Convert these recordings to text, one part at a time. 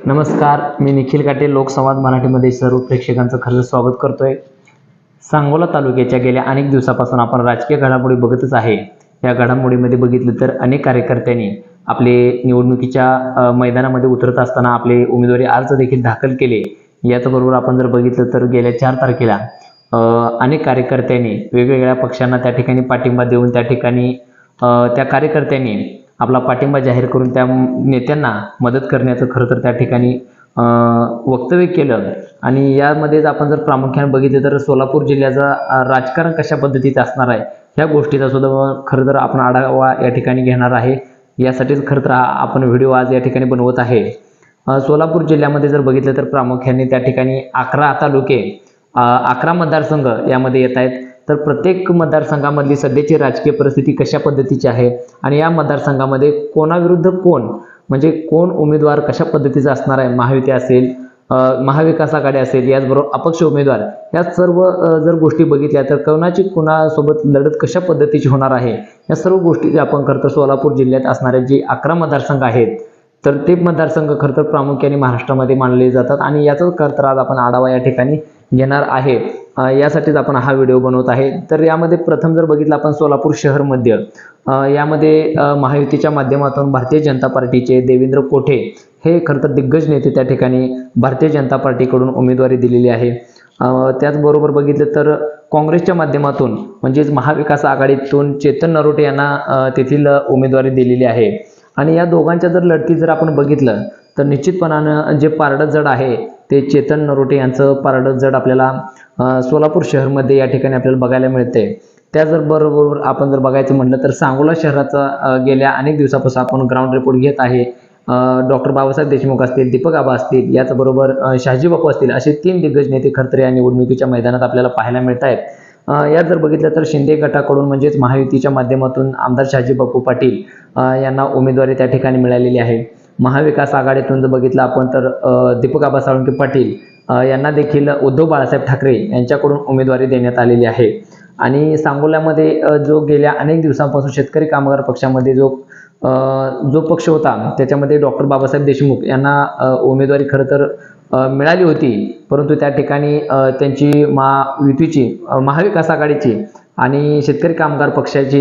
नमस्कार, मी निखिल काटे लोकसंवाद मराठीमध्ये सर्व प्रेक्षकांचं खरं स्वागत करतोय. सांगोला तालुक्याच्या गेल्या अनेक दिवसापासून आपण राजकीय घडामोडी बघतच आहे. या घडामोडीमध्ये बघितलं तर अनेक कार्यकर्त्यांनी आपले निवडणुकीच्या मैदानामध्ये उतरत असताना आपले उमेदवारी अर्ज देखील दाखल केले. याचबरोबर आपण जर बघितलं तर गेल्या 4 तारखेला अनेक कार्यकर्त्यांनी वेगवेगळ्या पक्षांना त्या ठिकाणी पाठिंबा देऊन त्या ठिकाणी त्या कार्यकर्त्यांनी आपला पाठिंबा जाहीर करून त्या नेत्यांना मदत करण्याचं खरं तर त्या ठिकाणी वक्तव्य केलं. आणि यामध्येच आपण जर प्रामुख्याने बघितलं तर सोलापूर जिल्ह्याचं राजकारण कशा पद्धतीचं असणार आहे ह्या गोष्टीचा सुद्धा खरं तर आपण आढावा या ठिकाणी घेणार आहे. यासाठीच खरं तर आपण व्हिडिओ आज या ठिकाणी बनवत आहे. सोलापूर जिल्ह्यामध्ये जर बघितलं तर प्रामुख्याने त्या ठिकाणी 11 तालुके 11 मतदारसंघ यामध्ये येत आहेत. तर प्रत्येक मतदारसंघामधली सध्याची राजकीय परिस्थिती कशा पद्धतीची आहे आणि या मतदारसंघामध्ये कोणाविरुद्ध कोण म्हणजे कोण उमेदवार कशा पद्धतीचा असणार आहे, महायुती असेल, महाविकास आघाडी असेल, याचबरोबर अपक्ष उमेदवार, या सर्व जर गोष्टी बघितल्या तर कोणाची कोणासोबत लढत कशा पद्धतीची होणार आहे या सर्व गोष्टी आपण करतो. सोलापूर जिल्ह्यात असणारे जे 11 मतदारसंघ आहेत तर ते मतदारसंघ खरं तर प्रामुख्याने महाराष्ट्रामध्ये मानले जातात आणि याचाच खरं तर आज आपण आढावा या ठिकाणी घेणार आहे. यासाठीच आपण हा व्हिडिओ बनवत आहे. तर यामध्ये प्रथम जर बघितलं आपण सोलापूर शहर मध्य यामध्ये महायुतीच्या माध्यमातून भारतीय जनता पार्टीचे देवेंद्र कोठे हे खरं तर दिग्गज नेते त्या ठिकाणी भारतीय जनता पार्टीकडून उमेदवारी दिलेली आहे. त्याचबरोबर बघितलं तर काँग्रेसच्या माध्यमातून म्हणजेच महाविकास आघाडीतून चेतन नरोटे यांना तेथील उमेदवारी दिलेली आहे. आणि या दोघांच्या जर लढती जर आपण बघितलं तर निश्चितपणानं जे पारडं जड आहे ते चेतन नरोटे यांचं पारडं जड आपल्याला सोलापूर शहरमध्ये या ठिकाणी आपल्याला बघायला मिळते. त्याचबरोबर आपण जर बघायचं म्हटलं तर सांगोला शहराचा गेल्या अनेक दिवसापासून आपण ग्राउंड रिपोर्ट घेत आहे. डॉक्टर बाबासाहेब देशमुख असतील, दीपक आबा असतील, याचबरोबर शहाजी बापू असतील, असे 3 दिग्गज नेते खरं तर या निवडणुकीच्या मैदानात आपल्याला पाहायला मिळत आहेत. यात जर बघितलं तर शिंदे गटाकडून म्हणजेच महायुतीच्या माध्यमातून आमदार शहाजी बापू पाटील यांना उमेदवारी त्या ठिकाणी मिळालेली आहे. महाविकास आघाडीतून जर बघितलं आपण तर दीपक आबा साळुंके पाटील यांना देखील उद्धव बाळासाहेब ठाकरे यांच्याकडून उमेदवारी देण्यात आलेली आहे. आणि सांगोल्यामध्ये जो गेल्या अनेक दिवसांपासून शेतकरी कामगार पक्षामध्ये जो पक्ष होता त्याच्यामध्ये डॉक्टर बाबासाहेब देशमुख यांना उमेदवारी खरं तर मिळाली होती, परंतु त्या ठिकाणी त्यांची युतीची महाविकास आघाडीची आणि शेतकरी कामगार पक्षाची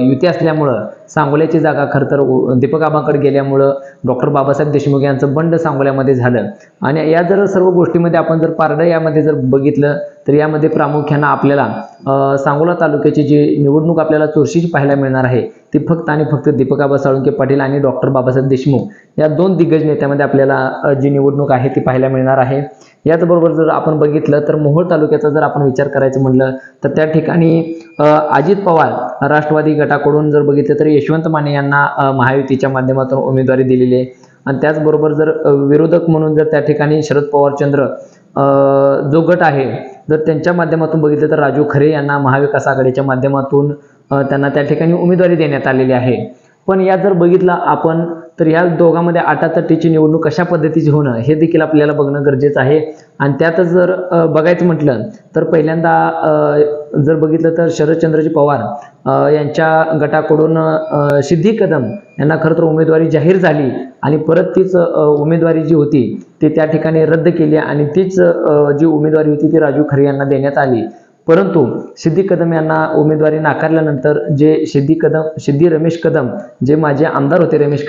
युती असल्यामुळं सांगोल्याची जागा खरं तर दीपक आबांकडे गेल्यामुळं डॉक्टर बाबासाहेब देशमुख यांचं बंड सांगोल्यामध्ये झालं. आणि या जर सर्व गोष्टीमध्ये आपण जर पारडं यामध्ये जर बघितलं तर यामध्ये प्रामुख्यानं आपल्याला सांगोला तालुक्याची जी निवडणूक आपल्याला चुरशीची पाहायला मिळणार आहे ती फक्त आणि फक्त दीपक आबा साळुंके पाटील आणि डॉक्टर बाबासाहेब देशमुख या 2 दिग्गज नेत्यामध्ये आपल्याला जी निवडणूक आहे ती पाहायला मिळणार आहे. याचबरोबर जर आपण बघितलं तर मोहोळ तालुक्याचा जर आपण विचार करायचं म्हटलं तर त्या ठिकाणी अजित पवार राष्ट्रवादी गटाकडून जर बघितलं तर यशवंत माने यांना महायुतीच्या माध्यमातून उमेदवारी दिलेली आहे. आणि त्याचबरोबर जर विरोधक म्हणून जर त्या ठिकाणी शरद पवारचंद्र जो गट आहे जर त्यांच्या माध्यमातून बघितलं तर राजू खरे यांना महाविकास आघाडीच्या माध्यमातून त्यांना त्या ठिकाणी उमेदवारी देण्यात आलेली आहे. पण या जर बघितलं आपण तर या दोघांमध्ये आटातटीची निवडणूक कशा पद्धतीची होणं हे देखील आपल्याला बघणं गरजेचं आहे. आणि त्यातच जर बघायचं म्हटलं तर पहिल्यांदा जर बघितलं तर शरदचंद्रजी पवार यांच्या गटाकडून सिद्धी कदम यांना खरं तर उमेदवारी जाहीर झाली आणि परत तीच उमेदवारी जी होती ती त्या ठिकाणी रद्द केली आणि तीच जी उमेदवारी होती ती राजू खरे यांना देण्यात आली. परंतु सिद्धी कदम यांना उमेदवारी नाकारल्यानंतर जे सिद्धी रमेश कदम जे माजी आमदार होते रमेश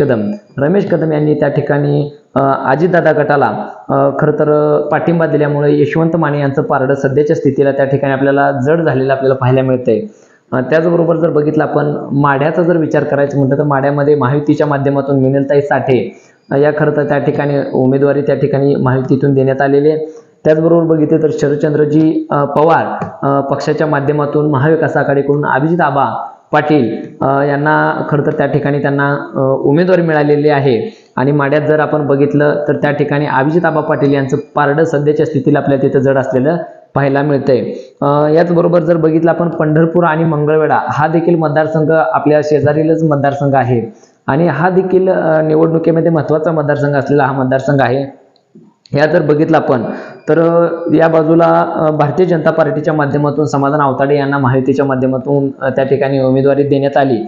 कदम यांनी त्या ठिकाणी अजितदादा गटाला खरं तर पाठिंबा दिल्यामुळे यशवंत माने यांचं पारडं सध्याच्या स्थितीला त्या ठिकाणी आपल्याला जड झालेलं आपल्याला पाहायला मिळतंय. त्याचबरोबर जर बघितलं आपण माढ्याचा जर विचार करायचं म्हटलं तर माढ्यामध्ये महायुतीच्या माध्यमातून मिनलताई साठे या खरं तर त्या ठिकाणी उमेदवारी त्या ठिकाणी महायुतीतून देण्यात आलेली आहे. त्याचबरोबर बघितले तर शरदचंद्रजी पवार पक्षाच्या माध्यमातून महाविकास आघाडीकडून अभिजित आबा पाटील यांना खरं तर त्या ठिकाणी त्यांना उमेदवारी मिळालेली आहे. आणि माढ्यात जर आपण बघितलं तर त्या ठिकाणी अभिजित आबा पाटील यांचं पारडं सध्याच्या स्थितीला आपल्याला तिथं जड असलेलं पाहायला मिळतंय. याचबरोबर जर बघितलं आपण पंढरपूर आणि मंगळवेढा हा देखील मतदारसंघ आपल्या शेजारीलच मतदारसंघ आहे आणि हा देखील निवडणुकीमध्ये महत्त्वाचा मतदारसंघ असलेला हा मतदारसंघ आहे. या जर बघितलं आपण तर या बाजूला भारतीय जनता पार्टीच्या माध्यमातून समाधान आवताडे यांना महायुतीच्या माध्यमातून त्या ठिकाणी उमेदवारी देण्यात आली.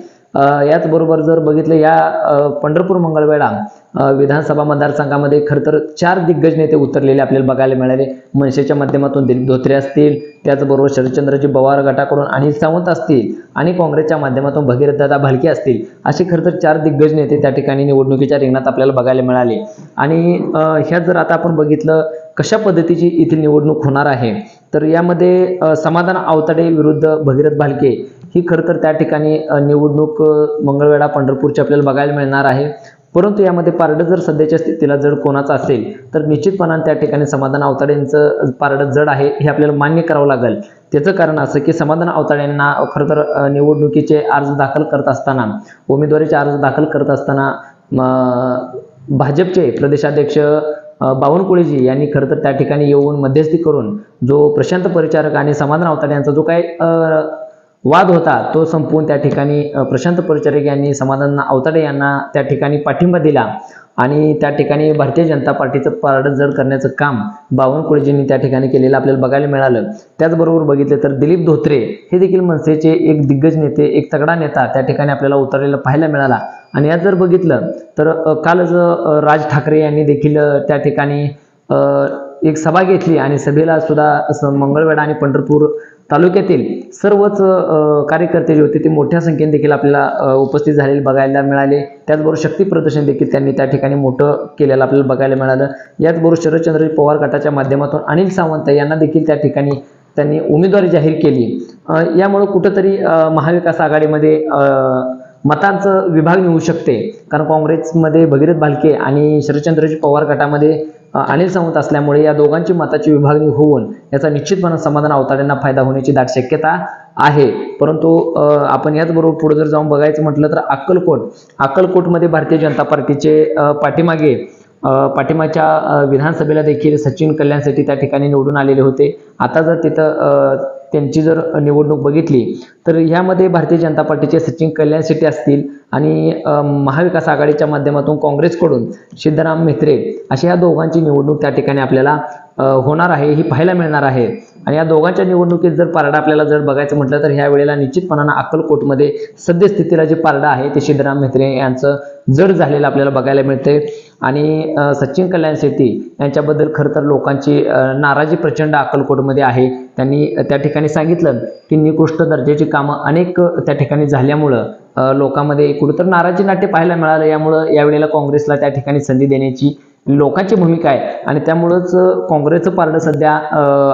याचबरोबर जर बघितलं या पंढरपूर मंगळवेढा विधानसभा मतदारसंघामध्ये खरं तर 4 दिग्गज नेते उतरलेले आपल्याला बघायला मिळाले. मनसेच्या माध्यमातून दिलीप धोत्रे असतील, त्याचबरोबर शरदचंद्रजी पवार गटाकडून अनिल सावंत असतील आणि काँग्रेसच्या माध्यमातून भगीरथदादा भालके असतील, असे खरं तर 4 दिग्गज नेते त्या ठिकाणी निवडणुकीच्या रिंगणात आपल्याला बघायला मिळाले. आणि ह्या जर आता आपण बघितलं कशा पद्धतीची इथे निवडणूक होणार आहे, तर यामध्ये समाधान आवताडे विरुद्ध भगीरथ भालके ही खरं तर त्या ठिकाणी निवडणूक मंगळवेढा पंढरपूरची आपल्याला बघायला मिळणार आहे. परंतु यामध्ये पारडं जर सध्याच्या स्थितीला जर कोणाचं असेल तर निश्चितपणाने त्या ठिकाणी समाधान आवताडेंचं पारडं जड आहे हे आपल्याला मान्य करावं लागेल. त्याचं कारण असं की समाधान आवताडेंना खरं तर निवडणुकीचे अर्ज दाखल करत असताना, उमेदवारीचे अर्ज दाखल करत असताना भाजपचे प्रदेशाध्यक्ष बावनकुळेजी यांनी खरं तर त्या ठिकाणी येऊन मध्यस्थी करून जो प्रशांत परिचारक आणि समाधान आवताडे यांचा जो काही वाद होता तो संपवून त्या ठिकाणी प्रशांत परिचारक यांनी समाधान आवताडे यांना त्या ठिकाणी पाठिंबा दिला आणि त्या ठिकाणी भारतीय जनता पार्टीचं पारडं जड करण्याचं काम बावनकुळेजींनी त्या ठिकाणी केलेलं आपल्याला बघायला मिळालं. त्याचबरोबर बघितलं तर दिलीप धोत्रे हे देखील मनसेचे एक दिग्गज नेते, एक तगडा नेता त्या ठिकाणी आपल्याला उतरलेला पाहायला मिळाला. आणि यात जर बघितलं तर कालच राज ठाकरे यांनी देखील त्या ठिकाणी एक सभा घेतली आणि सभेला सुद्धा मंगळवेढा आणि पंढरपूर तालुक्यातील सर्वच कार्यकर्ते जे होते ते मोठ्या संख्येने देखील आपल्याला उपस्थित झालेले बघायला मिळाले. त्याचबरोबर शक्ती प्रदर्शन देखील त्यांनी त्या ठिकाणी मोठं केलेलं आपल्याला बघायला मिळालं. याचबरोबर शरदचंद्र पवार गटाच्या माध्यमातून अनिल सावंत यांना देखील त्या ठिकाणी त्यांनी उमेदवारी जाहीर केली. यामुळे कुठंतरी महाविकास आघाडीमध्ये मतांचं विभागणी होऊ शकते, कारण काँग्रेसमध्ये भगीरथ भालके आणि शरदचंद्रजी पवार गटामध्ये अनिल सावंत असल्यामुळे या दोघांची मताची विभागणी होऊन याचा निश्चितपणे समाधान आवताड्यांना फायदा होण्याची दाट शक्यता आहे. परंतु आपण याचबरोबर पुढे जर जाऊन बघायचं म्हटलं तर अक्कलकोटमध्ये भारतीय जनता पार्टीचे पाठिंबाच्या विधानसभेला देखील सचिन कल्याणसाठी त्या ठिकाणी निवडून आलेले होते. आता जर तिथं त्यांची जर निवडणूक बघितली तर ह्यामध्ये भारतीय जनता पार्टीचे सचिन कल्याणसाठी असतील आणि महाविकास आघाडीच्या माध्यमातून काँग्रेसकडून सिद्धराम म्हेत्रे अशा या दोघांची निवडणूक त्या ठिकाणी आपल्याला होणार आहे, ही पाहायला मिळणार आहे. आणि या दोघांच्या निवडणुकीत जर पारडा आपल्याला जर बघायचं म्हटलं तर ह्या वेळेला निश्चितपणानं अक्कलकोटमध्ये सद्यस्थितीला जे पारडा आहे ते सिद्धराम म्हेत्रे यांचं जड झालेलं आपल्याला बघायला मिळते. आणि सचिन कल्याण शेट्टी यांच्याबद्दल खरं तर लोकांची नाराजी प्रचंड अक्कलकोटमध्ये आहे. त्यांनी त्या ठिकाणी सांगितलं की निकृष्ट दर्जाची कामं अनेक त्या ठिकाणी झाल्यामुळं लोकांमध्ये कुठंतर नाराजी नाट्य पाहायला मिळालं. यामुळं यावेळेला काँग्रेसला त्या ठिकाणी संधी देण्याची लोकांची भूमिका आहे आणि त्यामुळंच काँग्रेसचं पारडं सध्या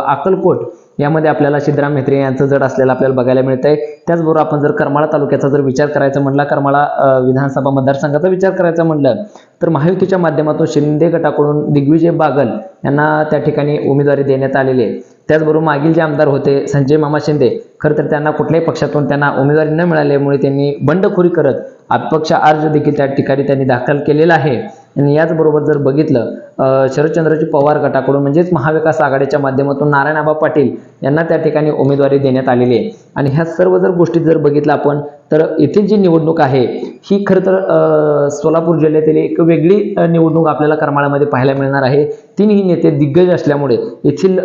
अक्कलकोट यामध्ये आपल्याला सिद्धराम म्हेत्रे यांचं जड असलेलं आपल्याला बघायला मिळतंय. त्याचबरोबर आपण जर करमाळा तालुक्याचा जर विचार करायचा म्हटला, करमाळा विधानसभा मतदारसंघाचा विचार करायचा म्हटलं तर महायुतीच्या माध्यमातून शिंदे गटाकडून दिग्विजय बागल यांना त्या ठिकाणी उमेदवारी देण्यात आलेली आहे. त्याचबरोबर मागील जे आमदार होते संजय मामा शिंदे, खरं तर त्यांना कुठल्याही पक्षातून त्यांना उमेदवारी न मिळाल्यामुळे त्यांनी बंडखोरी करत अपक्ष अर्ज देखील त्या ठिकाणी त्यांनी दाखल केलेला आहे. आणि याचबरोबर जर बघितलं शरदचंद्रजी पवार गटाकडून म्हणजेच महाविकास आघाडीच्या माध्यमातून नारायणआबा पाटील यांना त्या ठिकाणी उमेदवारी देण्यात आलेली आहे. आणि ह्या सर्व जर गोष्टी जर बघितलं आपण तर येथील जी निवडणूक आहे ही खरं तर सोलापूर जिल्ह्यातील एक वेगळी निवडणूक आपल्याला करमाळ्यामध्ये पाहायला मिळणार आहे. तिन्ही नेते दिग्गज असल्यामुळे येथील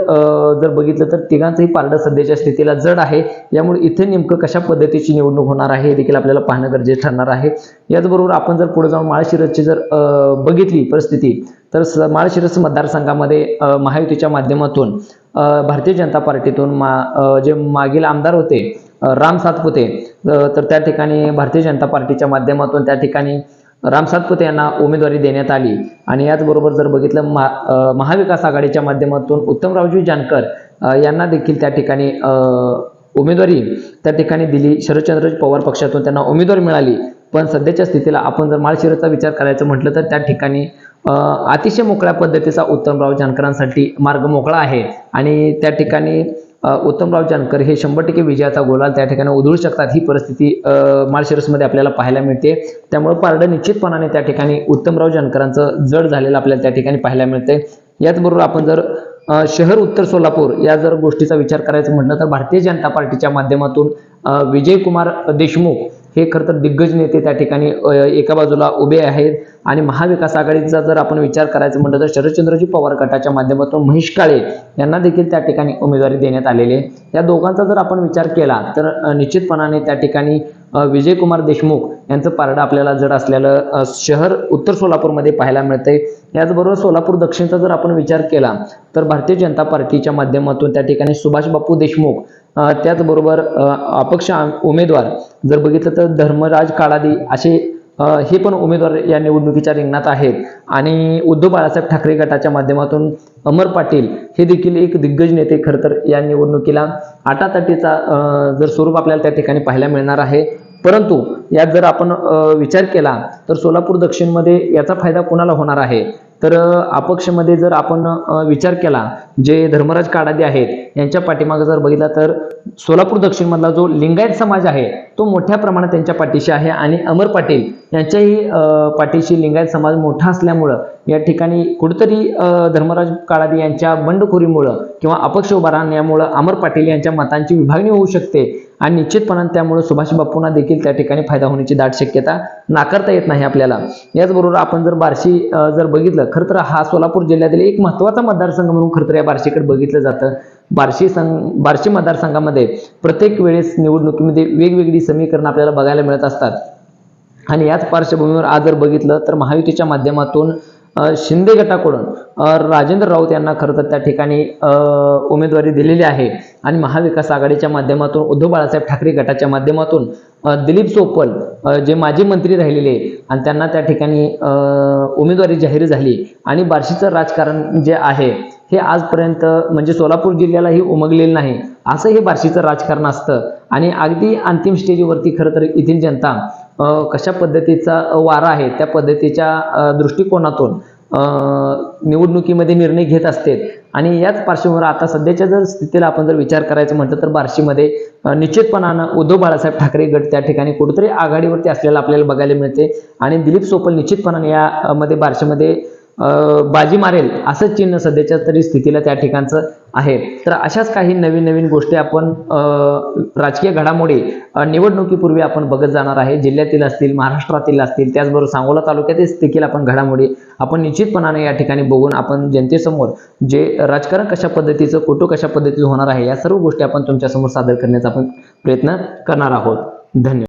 जर बघितलं तर तिघांचंही पारडं सध्याच्या स्थितीला जड आहे. यामुळे इथे नेमकं कशा पद्धतीची निवडणूक होणार आहे हे देखील आपल्याला पाहणं गरजेचं ठरणार आहे. याचबरोबर आपण जर पुढे जाऊन माळशिरसची जर बघितली परिस्थिती तर माळशिरस मतदारसंघामध्ये महायुतीच्या माध्यमातून भारतीय जनता पार्टीतून जे मागील आमदार होते राम सातपुते, तर त्या ठिकाणी भारतीय जनता पार्टीच्या माध्यमातून त्या ठिकाणी राम सातपुते यांना उमेदवारी देण्यात आली. आणि याचबरोबर जर बघितलं महाविकास आघाडीच्या माध्यमातून उत्तमरावजी जानकर यांना देखील त्या ठिकाणी उमेदवारी त्या ठिकाणी दिली. शरदचंद्र पवार पक्षातून त्यांना उमेदवारी मिळाली. पण सध्याच्या स्थितीला आपण जर माळशिरसचा विचार करायचं म्हटलं तर त्या ठिकाणी अतिशय मोकळ्या पद्धतीचा उत्तमराव जानकरांसाठी मार्ग मोकळा आहे आणि त्या ठिकाणी उत्तमराव जानकर हे 100% विजयाचा गुलाल त्या ठिकाणी उधळू शकतात. ही परिस्थिती माळशिरसमध्ये आपल्याला पाहायला मिळते. त्यामुळे पारडं निश्चितपणाने त्या ठिकाणी उत्तमराव जानकरांचं जड झालेलं आपल्याला त्या ठिकाणी पाहायला मिळते. याचबरोबर आपण जर शहर उत्तर सोलापूर या जर गोष्टीचा विचार करायचं म्हटलं तर भारतीय जनता पार्टीच्या माध्यमातून विजयकुमार देशमुख हे खरं तर दिग्गज नेते त्या ठिकाणी एका बाजूला उभे आहेत. आणि महाविकास आघाडीचा जर आपण विचार करायचं म्हटलं तर शरदचंद्रजी पवार गटाच्या माध्यमातून महेश काळे यांना देखील त्या ठिकाणी उमेदवारी देण्यात आलेली आहे. या दोघांचा जर आपण विचार केला तर निश्चितपणाने त्या ठिकाणी विजयकुमार देशमुख यांचं पारडं आपल्याला जड असलेलं शहर उत्तर सोलापूरमध्ये पाहायला मिळतंय। याचबरोबर सोलापूर दक्षिणचा जर आपण विचार केला तर भारतीय जनता पार्टीच्या माध्यमातून त्या ठिकाणी सुभाष बापू देशमुख, त्याचबरोबर अपक्ष उमेदवार जर बघितलं तर धर्मराज काळादी असे हे पण उमेदवार या निवडणुकीच्या रिंगणात आहेत। आणि उद्धव बाळासाहेब ठाकरे गटाच्या माध्यमातून अमर पाटील हे देखील एक दिग्गज नेते खरं तर या निवडणुकीला आटातटीचा जर स्वरूप आपल्याला त्या ठिकाणी पाहायला मिळणार आहे। परंतु यात जर आपण विचार केला तर सोलापूर दक्षिणमध्ये याचा फायदा कोणाला होणार आहे तर अपक्षमध्ये जर आपण विचार केला जे धर्मराज काळादी आहेत यांच्या पाठीमागे जर बघितला तर सोलापूर दक्षिण मधला जो लिंगायत समाज आहे तो मोठ्या प्रमाणात त्यांच्या पाठीशी आहे आणि अमर पाटील यांच्याही पाठीशी लिंगायत समाज मोठा असल्यामुळं या ठिकाणी कुठेतरी धर्मराज काळादी यांच्या बंडखोरीमुळं किंवा अपक्ष उभा राहण्यामुळं अमर पाटील यांच्या मतांची विभागणी होऊ शकते आणि निश्चितपणाने त्यामुळे सुभाष बापूंना देखील त्या ठिकाणी फायदा होण्याची दाट शक्यता नाकारता येत नाही आपल्याला। याचबरोबर आपण जर बार्शी जर बघितलं खरं तर हा सोलापूर जिल्ह्यातील एक महत्त्वाचा मतदारसंघ म्हणून खरं तर या बार्शीकडे बघितलं जातं। बार्शी मतदारसंघामध्ये प्रत्येक वेळेस निवडणुकीमध्ये वेगवेगळी समीकरणं आपल्याला बघायला मिळत असतात आणि याच पार्श्वभूमीवर आज जर बघितलं तर महायुतीच्या माध्यमातून शिंदे गटाकडून राजेंद्र राऊत यांना खरं तर त्या ठिकाणी उमेदवारी दिलेली आहे आणि महाविकास आघाडीच्या माध्यमातून उद्धव बाळासाहेब ठाकरे गटाच्या माध्यमातून दिलीप सोपल जे माजी मंत्री राहिलेले आणि त्यांना त्या ठिकाणी उमेदवारी जाहीर झाली आणि बार्शीचं राजकारण जे आहे हे आजपर्यंत म्हणजे सोलापूर जिल्ह्यालाही उमगलेलं नाही असं हे बार्शीचं राजकारण असतं आणि अगदी अंतिम स्टेजवरती खरं तर येथील जनता कशा पद्धतीचा वारा आहे त्या पद्धतीच्या दृष्टिकोनातून निवडणुकीमध्ये निर्णय घेत असते आणि याच पार्श्वभूमीवर आता सध्याच्या जर स्थितीला आपण जर विचार करायचं म्हटलं तर बार्शीमध्ये निश्चितपणानं उद्धव बाळासाहेब ठाकरे गट त्या ठिकाणी कुठेतरी आघाडीवरती असलेला आपल्याला बघायला मिळते आणि दिलीप सोपल निश्चितपणाने यामध्ये बार्शीमध्ये बाजी मारेल असं चिन्ह सध्याच्या तरी स्थितीला त्या ठिकाणचं आहे। तर अशाच काही नवीन नवीन गोष्टी आपण राजकीय घडामोडी निवडणुकीपूर्वी आपण बघत जाणार आहे। जिल्ह्यातील असतील, महाराष्ट्रातील असतील, त्याचबरोबर सांगोला तालुक्यातील देखील आपण घडामोडी आपण निश्चितपणाने या ठिकाणी बघून आपण जनतेसमोर जे राजकारण कशा पद्धतीचं कुठं कशा पद्धतीचं होणार आहे या सर्व गोष्टी आपण तुमच्यासमोर सादर करण्याचा आपण प्रयत्न करणार आहोत। धन्यवाद।